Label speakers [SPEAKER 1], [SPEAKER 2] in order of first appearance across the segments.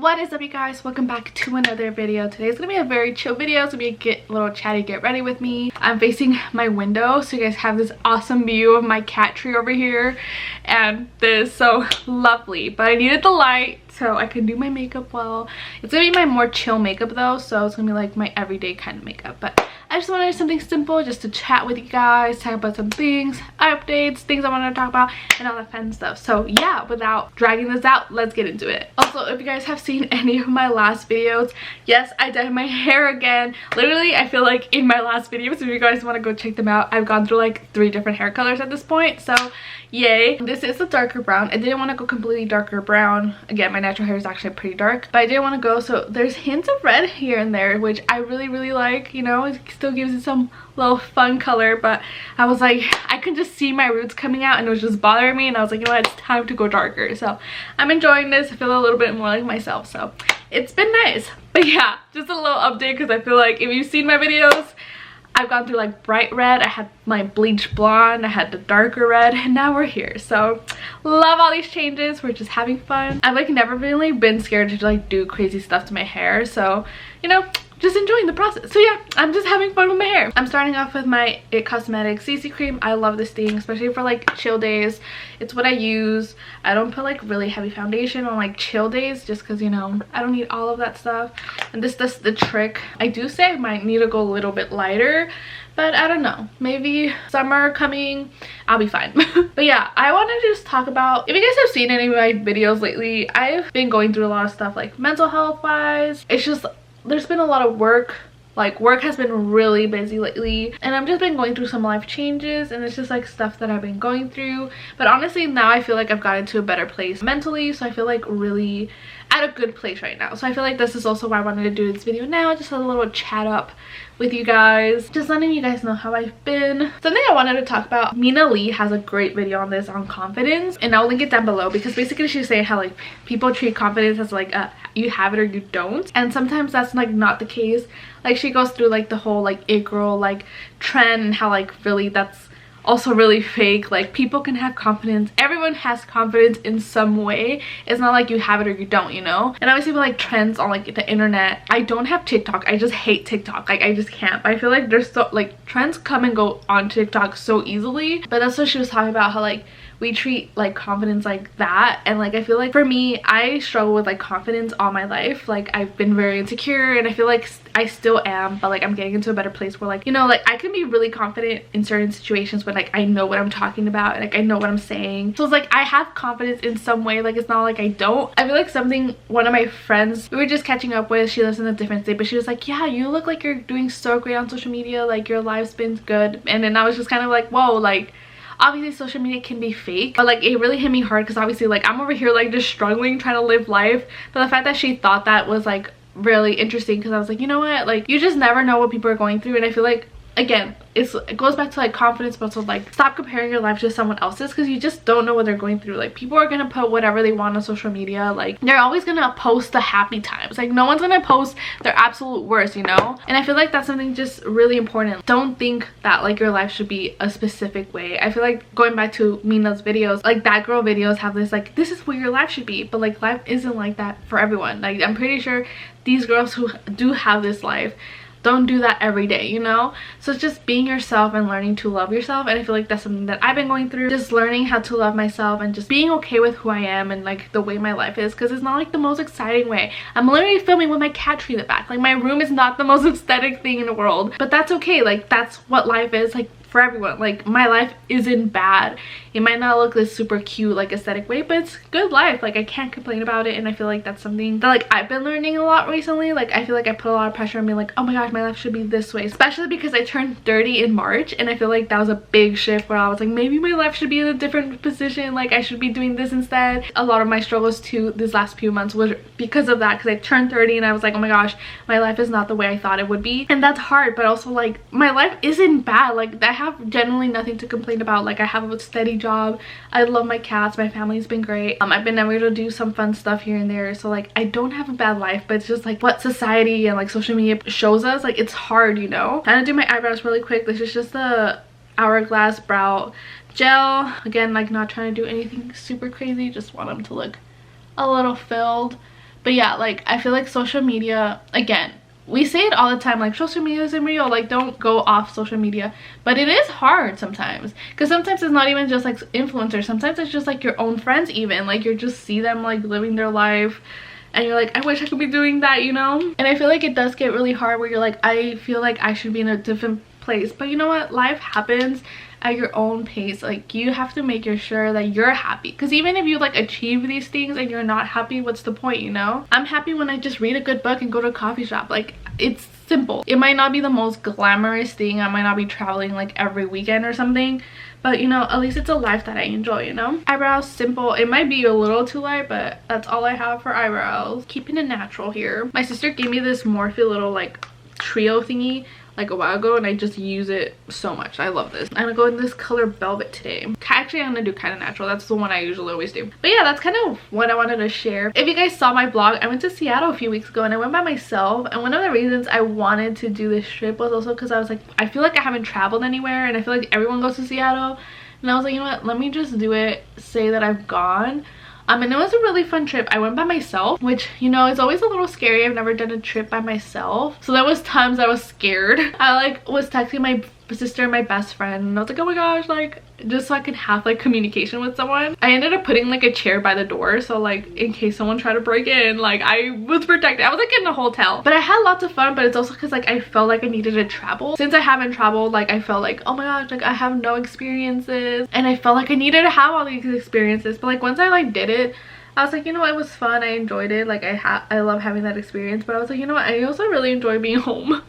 [SPEAKER 1] What is up, you guys? Welcome back to another video. Today's gonna be a very chill video. It's gonna be a little chatty get ready with me. I'm facing my window so you guys have this awesome view of my cat tree over here, and this is so lovely. But I needed the light so I can do my makeup well. It's gonna be my more chill makeup though, so it's gonna be like my everyday kind of makeup. But I just wanted something simple just to chat with you guys, talk about some things, updates, things I wanted to talk about, and all that fun stuff. So yeah, without dragging this out, let's get into it. Also, if you guys have seen any of my last videos, yes, I dyed my hair again. Literally, I feel like in my last videos, if you guys want to go check them out, I've gone through like 3 different hair colors at this point, so yay. This is a darker brown. I didn't want to go completely darker brown. Again, my natural hair is actually pretty dark, but I didn't want to go, so there's hints of red here and there, which I really like, you know. It still gives it some little fun color, but I was like, I could just see my roots coming out and it was just bothering me, and I was like, you know what, it's time to go darker. So I'm enjoying this. I feel a little bit more like myself, so it's been nice. But yeah, just a little update because I feel like if you've seen my videos, I've gone through like bright red, I had my bleach blonde, I had the darker red, and now we're here. So love all these changes. We're just having fun. I've like never really been scared to like do crazy stuff to my hair, so you know, just enjoying the process. So yeah, I'm just having fun with my hair. I'm starting off with my It Cosmetics CC cream. I love this thing, especially for like chill days. It's what I use. I don't put like really heavy foundation on like chill days just because, you know, I don't need all of that stuff. And this does the trick. I do say I might need to go a little bit lighter, but I don't know, maybe summer coming, I'll be fine. But yeah, I wanted to just talk about, if you guys have seen any of my videos lately, I've been going through a lot of stuff like mental health wise. It's just, there's been a lot of work. Like, work has been really busy lately, and I've just been going through some life changes, and it's just like stuff that I've been going through. But honestly, now I feel like I've gotten to a better place mentally, so I feel like really at a good place right now. So I feel like this is also why I wanted to do this video now, just a little chat up with you guys, just letting you guys know how I've been. Something I wanted to talk about, Mina Lee has a great video on this, on confidence, and I'll link it down below, because basically she's saying how like people treat confidence as like you have it or you don't, and sometimes that's like not the case. Like, she goes through like the whole like it girl like trend, and how like really that's also really fake. Like, people can have confidence, everyone has confidence in some way. It's not like you have it or you don't, you know. And obviously with like trends on like the internet, I don't have TikTok, I just hate TikTok. Like, I just can't. But I feel like there's so like trends come and go on TikTok so easily. But that's what she was talking about, how like we treat like confidence like that. And like, I feel like for me, I struggle with like confidence all my life. Like, I've been very insecure, and I feel like I still am, but like I'm getting into a better place where like, you know, like I can be really confident in certain situations when like I know what I'm talking about and like I know what I'm saying. So it's like I have confidence in some way. Like, it's not like I don't. I feel like something one of my friends we were just catching up with, she lives in a different state, but she was like, yeah, you look like you're doing so great on social media, like your live's been good. And then I was just kind of like, whoa, like obviously social media can be fake, but like it really hit me hard, because obviously like I'm over here like just struggling trying to live life. But the fact that she thought that was like really interesting, because I was like, you know what, like you just never know what people are going through. And I feel like, again, it goes back to like confidence, but also like stop comparing your life to someone else's, because you just don't know what they're going through. Like, people are gonna put whatever they want on social media. Like, they're always gonna post the happy times. Like, no one's gonna post their absolute worst, you know. And I feel like that's something just really important. Don't think that like your life should be a specific way. I feel like, going back to Mina's videos, like that girl videos have this like, this is what your life should be, but like life isn't like that for everyone. Like, I'm pretty sure these girls who do have this life don't do that every day, you know. So it's just being yourself and learning to love yourself. And I feel like that's something that I've been going through, just learning how to love myself and just being okay with who I am and like the way my life is, because it's not like the most exciting way. I'm literally filming with my cat tree in the back. Like, my room is not the most aesthetic thing in the world, but that's okay. Like, that's what life is like for everyone. Like, my life isn't bad. It might not look this super cute like aesthetic way, but it's good life. Like, I can't complain about it. And I feel like that's something that like I've been learning a lot recently. Like, I feel like I put a lot of pressure on me, like, oh my gosh, my life should be this way, especially because I turned 30 in March, and I feel like that was a big shift where I was like, maybe my life should be in a different position, like I should be doing this instead. A lot of my struggles too this last few months was because of that, because I turned 30 and I was like, oh my gosh, my life is not the way I thought it would be. And that's hard, but also like my life isn't bad. Like, I have generally nothing to complain about. Like, I have a steady job, I love my cats, my family's been great. I've been able to do some fun stuff here and there, so like I don't have a bad life. But it's just like what society and like social media shows us, like it's hard, you know. I'm gonna do my eyebrows really quick. This is just the Hourglass brow gel. Again, like not trying to do anything super crazy, just want them to look a little filled. But yeah, like I feel like social media, again, we say it all the time, like social media isn't real, like don't go off social media, but it is hard sometimes, because sometimes it's not even just like influencers, sometimes it's just like your own friends, even like you just see them like living their life and you're like, I wish I could be doing that, you know. And I feel like it does get really hard where you're like, I feel like I should be in a different place, but you know what, life happens at your own pace. Like you have to make sure that you're happy, because even if you like achieve these things and you're not happy, what's the point, you know? I'm happy when I just read a good book and go to a coffee shop. Like it's simple. It might not be the most glamorous thing, I might not be traveling like every weekend or something, but you know, at least it's a life that I enjoy, you know. Eyebrows, simple. It might be a little too light, but that's all I have for eyebrows. Keeping it natural here. My sister gave me this Morphe little like trio thingy like a while ago, and I just use it so much. I love this. I'm gonna go in this color Velvet today. Actually, I'm gonna do kind of natural. That's the one I usually always do. But yeah, that's kind of what I wanted to share. If you guys saw my vlog, I went to Seattle a few weeks ago and I went by myself, and one of the reasons I wanted to do this trip was also because I was like, I feel like I haven't traveled anywhere, and I feel like everyone goes to Seattle, and I was like, you know what, let me just do it, say that I've gone. And it was a really fun trip. I went by myself, which, you know, is always a little scary. I've never done a trip by myself, so there was times I was scared. I like was texting my sister and my best friend, and I was like, oh my gosh, like just so I could have like communication with someone. I ended up putting like a chair by the door, so like in case someone tried to break in, like I was protected. I was like in a hotel, but I had lots of fun. But it's also because like I felt like I needed to travel. Since I haven't traveled, like I felt like, oh my gosh, like I have no experiences, and I felt like I needed to have all these experiences. But like once I like did it, I was like, you know what, it was fun, I enjoyed it, like I love having that experience. But I was like, you know what, I also really enjoy being home.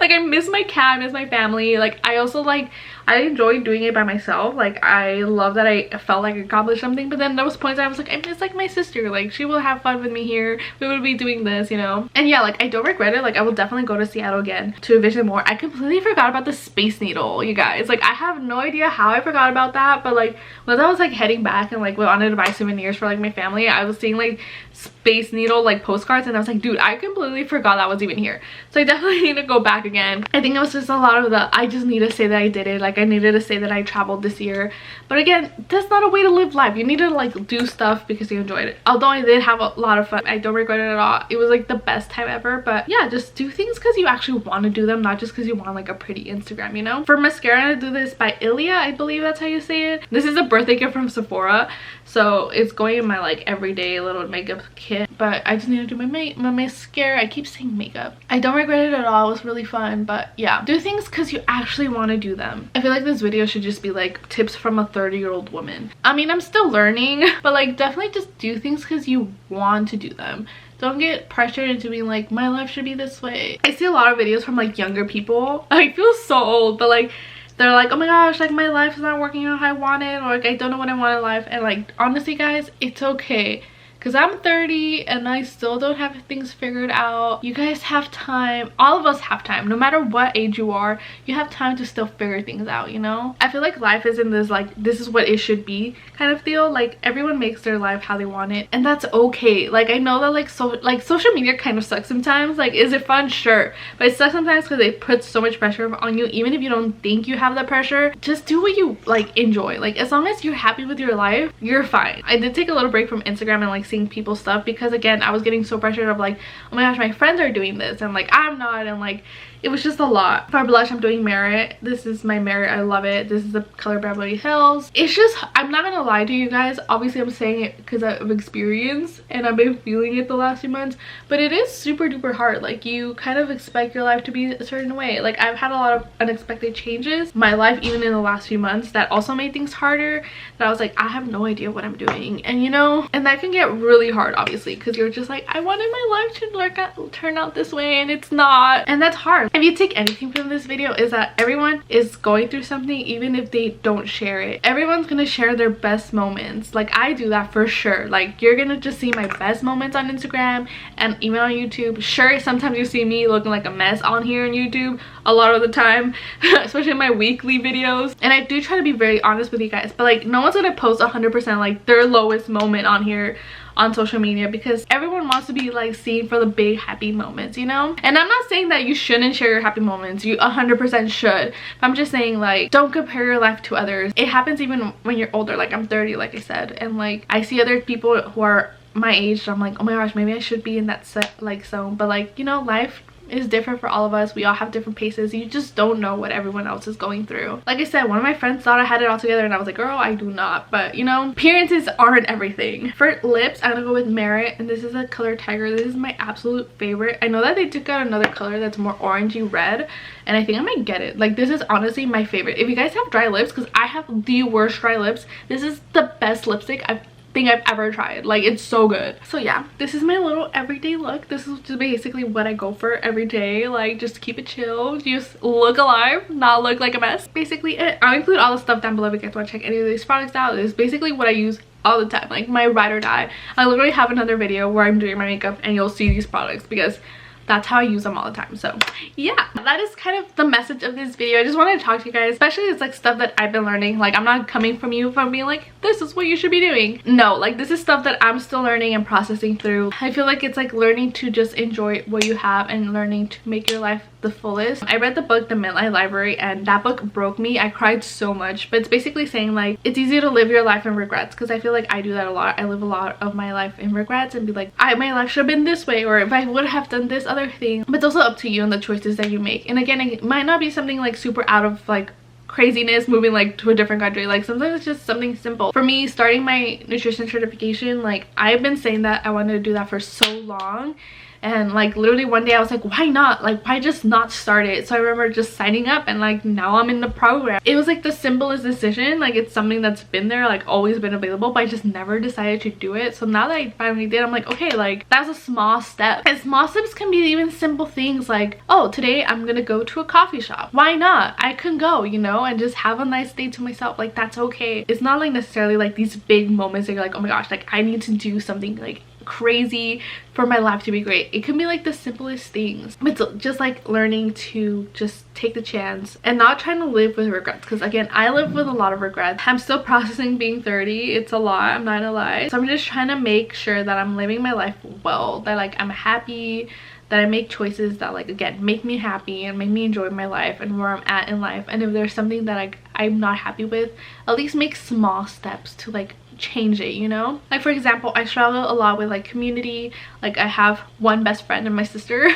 [SPEAKER 1] Like I miss my cat, I miss my family. Like I also like, I enjoy doing it by myself. Like I love that I felt like I accomplished something. But then there was points I was like, I miss like my sister, like she will have fun with me here, we would be doing this, you know. And yeah, like I don't regret it. Like I will definitely go to Seattle again to visit more. I completely forgot about the Space Needle, you guys. Like I have no idea how I forgot about that, but like when I was like heading back and like wanted to buy souvenirs for like my family, I was seeing like Space Needle like postcards, and I was like, dude, I completely forgot that was even here. So I definitely need to go back again. I think it was just a lot of the, I just need to say that I did it. Like I needed to say that I traveled this year. But again, that's not a way to live life. You need to like do stuff because you enjoyed it. Although I did have a lot of fun, I don't regret it at all. It was like the best time ever. But yeah, just do things because you actually want to do them, not just because you want like a pretty Instagram, you know. For mascara, I do this by Ilia, I believe that's how you say it. This is a birthday gift from Sephora, so it's going in my like everyday little makeup kit. But I just need to do my mascara. I keep saying makeup. I don't regret it at all. It was really fun. But yeah, do things because you actually want to do them. I feel like this video should just be like tips from a 30-year-old woman. I mean, I'm still learning, but like definitely just do things because you want to do them. Don't get pressured into being like, my life should be this way. I see a lot of videos from like younger people. I feel so old, but like they're like, oh my gosh, like my life is not working out how I want it, or like I don't know what I want in life. And like honestly guys, it's okay, because I'm 30 and I still don't have things figured out. You guys have time. All of us have time. No matter what age you are, you have time to still figure things out, you know? I feel like life is in this like, this is what it should be kind of deal. Like everyone makes their life how they want it, and that's okay. Like I know that like social media kind of sucks sometimes. Like, is it fun? Sure. But it sucks sometimes because it puts so much pressure on you. Even if you don't think you have that pressure, just do what you like enjoy. Like as long as you're happy with your life, you're fine. I did take a little break from Instagram and like seeing people's stuff, because again, I was getting so pressured of like, oh my gosh, my friends are doing this and like I'm not, and like it was just a lot. For blush, I'm doing Merit. This is my Merit. I love it. This is the color Beverly Hills. It's just, I'm not gonna lie to you guys, obviously I'm saying it because of experience and I've been feeling it the last few months, but it is super duper hard. Like you kind of expect your life to be a certain way. Like I've had a lot of unexpected changes in my life even in the last few months that also made things harder, that I was like, I have no idea what I'm doing. And you know, and that can get really hard obviously, because you're just like, I wanted my life to turn out this way and it's not, and that's hard. If you take anything from this video, is that everyone is going through something, even if they don't share it. Everyone's gonna share their best moments. Like I do that for sure. Like you're gonna just see my best moments on Instagram and even on YouTube. Sure, sometimes you see me looking like a mess on here on YouTube a lot of the time, especially in my weekly videos. And I do try to be very honest with you guys, but like no one's gonna post 100% like their lowest moment on here on social media, because everyone wants to be like seen for the big happy moments, you know. And I'm not saying that you shouldn't share your happy moments, you 100% should, but I'm just saying like, don't compare your life to others. It happens even when you're older. Like I'm 30, like I said, and like I see other people who are my age, I'm like, oh my gosh, maybe I should be in that set like zone. But like, you know, life is different for all of us. We all have different paces. You just don't know what everyone else is going through. Like I said, one of my friends thought I had it all together and I was like, girl, I do not. But you know, appearances aren't everything. For lips, I'm gonna go with Merit, and this is a color Tiger. This is my absolute favorite. I know that they took out another color that's more orangey red, and I think I might get it. Like, this is honestly my favorite. If you guys have dry lips, because I have the worst dry lips, this is the best lipstick I've ever tried. Like, it's so good. So yeah, this is my little everyday look. This is just basically what I go for every day. Like, just keep it chill, just look alive, not look like a mess. Basically I'll include all the stuff down below if you guys want to check any of these products out. This is basically what I use all the time, like my ride or die. I literally have another video where I'm doing my makeup and you'll see these products because that's how I use them all the time. So yeah, that is kind of the message of this video. I just wanted to talk to you guys, especially it's like stuff that I've been learning. Like, I'm not coming from you from being like, this is what you should be doing. No, like, this is stuff that I'm still learning and processing through. I feel like it's like learning to just enjoy what you have and learning to make your life the fullest. I read the book The Midnight Library, and that book broke me. I cried so much, but it's basically saying like, it's easy to live your life in regrets, because I feel like I do that a lot. I live a lot of my life in regrets and be like, my life should have been this way, or if I would have done this other thing. But it's also up to you and the choices that you make. And again, it might not be something like super out of like craziness, moving like to a different country. Like, sometimes it's just something simple. For me, starting my nutrition certification, like, I've been saying that I wanted to do that for so long. And like, literally one day I was like, why not? Like, why just not start it? So I remember just signing up, and like, now I'm in the program. It was like the simplest decision. Like, it's something that's been there, like always been available, but I just never decided to do it. So now that I finally did, I'm like, okay, like, that was a small step. And small steps can be even simple things like, oh, today I'm gonna go to a coffee shop. Why not? I can go, you know, and just have a nice day to myself. Like, that's okay. It's not like necessarily like these big moments that you're like, oh my gosh, like, I need to do something like crazy for my life to be great. It can be like the simplest things. It's just like learning to just take the chance and not trying to live with regrets, because again, I live with a lot of regrets. I'm still processing being 30. It's a lot, I'm not gonna lie. So I'm just trying to make sure that I'm living my life well, that like I'm happy, that I make choices that like, again, make me happy and make me enjoy my life and where I'm at in life. And if there's something that like I'm not happy with, at least make small steps to like change it, you know? Like, for example, I struggle a lot with like community. Like, I have one best friend and my sister.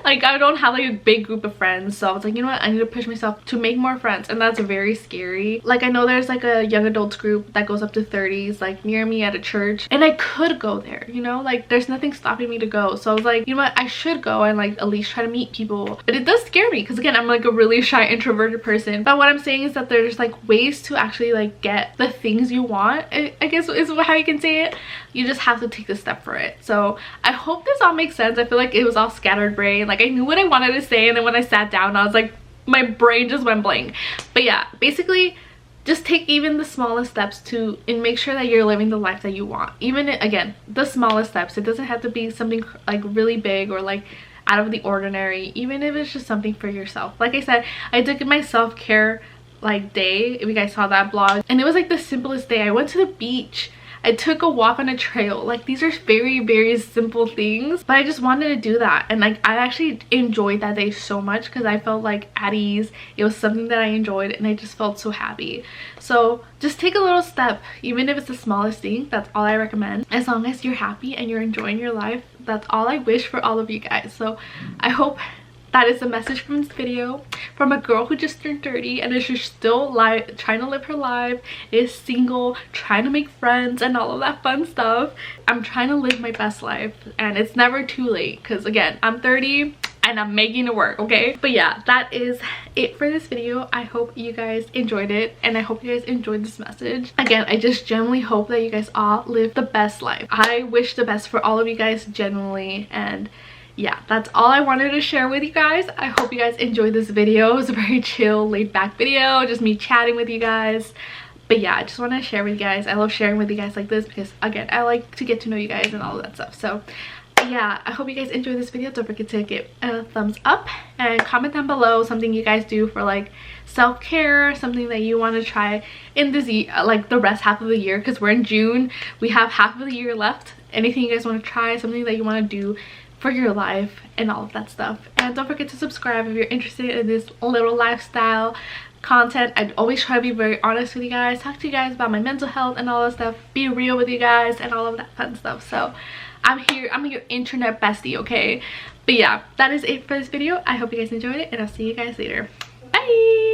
[SPEAKER 1] Like, I don't have like a big group of friends, so I was like, you know what, I need to push myself to make more friends, and that's very scary. Like, I know there's like a young adults group that goes up to 30s like near me at a church, and I could go there, you know, like there's nothing stopping me to go. So I was like, you know what, I should go and like at least try to meet people. But it does scare me because again, I'm like a really shy introverted person. But what I'm saying is that there's like ways to actually like get the things you want, I guess is how you can say it. You just have to take the step for it. So I hope this all makes sense. I feel like it was all scattered brain. Like, I knew what I wanted to say, and then when I sat down, I was like, my brain just went blank. But yeah, basically, just take even the smallest steps to and make sure that you're living the life that you want. Even again, the smallest steps. It doesn't have to be something like really big or like out of the ordinary. Even if it's just something for yourself. Like I said, I took my self-care like day, if you guys saw that vlog, and it was like the simplest day. I went to the beach, I took a walk on a trail. Like, these are very, very simple things, but I just wanted to do that. And like, I actually enjoyed that day so much because I felt like at ease. It was something that I enjoyed, and I just felt so happy. So just take a little step, even if it's the smallest thing. That's all I recommend. As long as you're happy and you're enjoying your life, that's all I wish for all of you guys. So I hope that is the message from this video, from a girl who just turned 30 and is just still trying to live her life, is single, trying to make friends and all of that fun stuff. I'm trying to live my best life, and it's never too late, because again, I'm 30 and I'm making it work, okay? But yeah, that is it for this video. I hope you guys enjoyed it, and I hope you guys enjoyed this message. Again, I just genuinely hope that you guys all live the best life. I wish the best for all of you guys, genuinely. And yeah, that's all I wanted to share with you guys. I hope you guys enjoyed this video. It was a very chill, laid back video, just me chatting with you guys. But yeah, I just want to share with you guys. I love sharing with you guys like this because again, I like to get to know you guys and all of that stuff. So yeah, I hope you guys enjoyed this video. Don't forget to give a thumbs up and comment down below something you guys do for like self-care, something that you want to try in this like the rest half of the year, because we're in June. We have half of the year left. Anything you guys want to try, something that you want to do for your life and all of that stuff. And don't forget to subscribe if you're interested in this little lifestyle. content. I always try to be very honest with you guys, talk to you guys about my mental health and all that stuff, be real with you guys and all of that fun stuff. So I'm here, I'm your internet bestie, okay? But yeah, that is it for this video. I hope you guys enjoyed it, and I'll see you guys later. Bye.